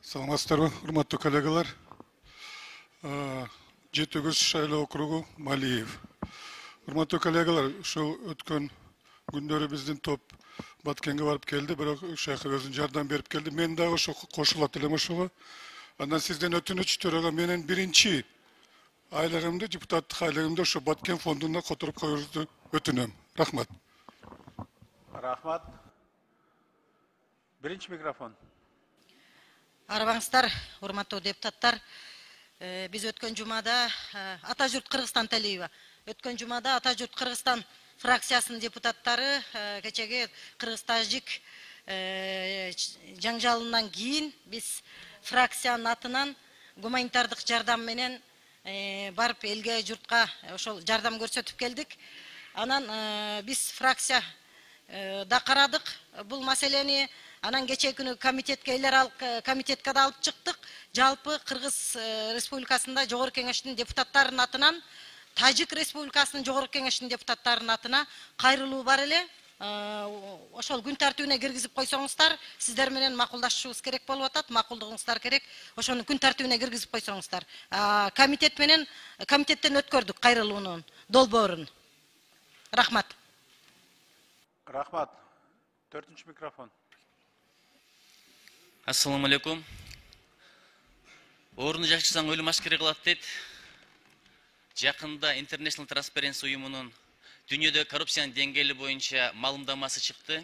Саламатсыздарбы, урматтуу коллегалар. Жети-күз шайлоо округу Малиев. Урматтуу коллегалар, ушул өткөн күндөрү биздин топ Баткенге барып келди, бирок шайхы өзүн жардам берип келди. Мен дагы ошо кошулат элем ошого. Андан сизден өтүнүч төрага менен биринчи айлыгымды, депутаттык айлыгымды ошо Баткен фондуна которуп коюңузду өтүнөм. Рахмат. Рахмат. Биринчи микрофон. Арбаңыздар, урматтуу депутаттар, биз өткөн жумада Атажурт Кыргызстан Талиева. Өткөн жумада Атажурт Кыргызстан фракциясынын депутаттары кечеги Кыргыз-Тажик жаңжалынан кийин биз фракциянын атынан гуманитардык жардам менен барып элге, журтка ошол жардам көрсөтүп келдик. Анан биз фракция да карадык бул маселени. Анан кечээ күнү комитетке комитетке да алып чыктык. Жалпы Кыргыз Республикасында Жогорку Кеңештин депутаттарынын атынан, Тажик Республикасынын Жогорку Кеңештин депутаттарынын атына кайрылуу бар эле. Ошол күн тартибине киргизип койсоңуздар, сиздер менен макулдашышыбыз керек болуп атат, макулдугуңуздар керек. Ошону күн тартибине киргизип койсоңуздар. Комитеттен өткөрдүк кайрылуунун долбоорун. Рахмат. Рахмат. Төртүнчү микрофон. Ассаламу алейкум. Орунду жакшырсаң өлүм ашкере кылат дейт. Жакында International Transparency уюмунун дүйнөдө коррупциянын деңгээли боюнча маалымдамасы чыкты.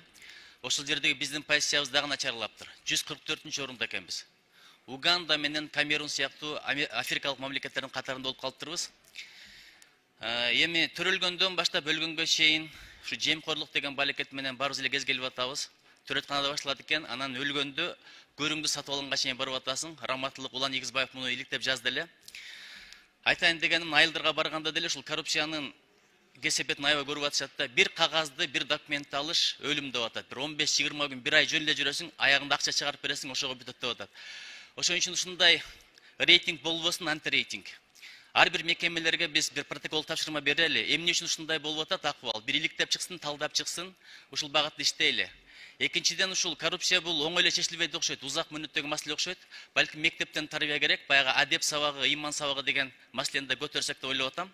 Ошол жердеги биздин позициябыз дагы начарлаптыр. 144-чү орунда экенбиз. Уганда менен Камерун сыяктуу африкалык мамлекеттердин катарында болуп калыптырбыз. Эми төрөлгөндөн баштап өлгөнгө чейин ушу жемкорлук деген балекет менен баарыбыз эле кезгелип атабыз. Төрөтканада башталат экен, анан өлгөндө көрүңдү сатып алганга чейин барып атасың. Раматтылык Улан Игизбаев муну иликтеп жазды эле. Айтайын дегеним, айылдарга барганда деле ушул коррупциянын кесепетин аябай көрүп атышат да. Бир кагазды, бир документти алыш өлүм деп атат. Бир 15-20 күн, бир ай жөн эле жүрөсүң, аягында акча чыгарып бересиң, ошого бүтөт деп атат. Ошон үчүн ушундай рейтинг болбосун, антирейтинг. Ар бир мекемелерге биз бир протокол тапшырма берели. Эмне үчүн ушундай болуп атат акыбал? Бир иликтеп чыксын, талдап чыксын, ушул багытта иштейли. Экинчиден, ушул коррупция бул оңой эле чечилбейт окшойт, узак мөөнөттөгү маселе окшойт. Балким мектептен тарбия керек, баягы адеп сабагы, иман сабагы деген маселени да көтөрсөк деп ойлоп атам.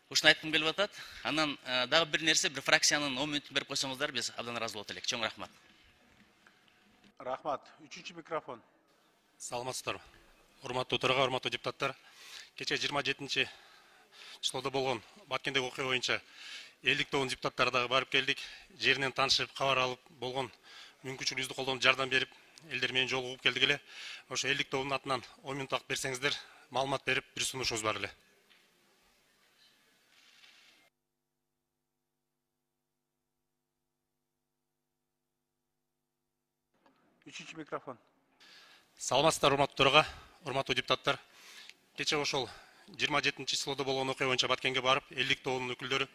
Ушуну айткым келип атат. Анан дагы бир нерсе, бир фракциянын 10 мүнөтүн берип койсоңуздар, биз абдан ыраазы болот элек. Чоң рахмат. Рахмат. Үчүнчү микрофон. Саламатсыздар. Урматтуу төрага, урматтуу депутаттар. Кече 27 числода болгон Баткендеги окуя боюнча элдик тобунун депутаттары дагы барып келдик. Жеринен таанышып, кабар алып болгон мүмкүнчүлүгүбүздү колдонуп жардам берип, элдер менен жолугуп келдик эле. Ошо элдик тобунун атынан 10 мүнөт убакыт берсеңиздер, маалымат берип, бир сунушубуз бар эле. Үчүнчү микрофон. Саламатсыздар, урматтуу төрага, урматтуу депутаттар. Кече ошол 27 числода болгон окуя боюнча Баткенге барып, элдик тобунун өкүлдөрү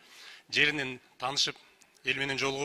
жеринен таанышып, эл менен жолугуп,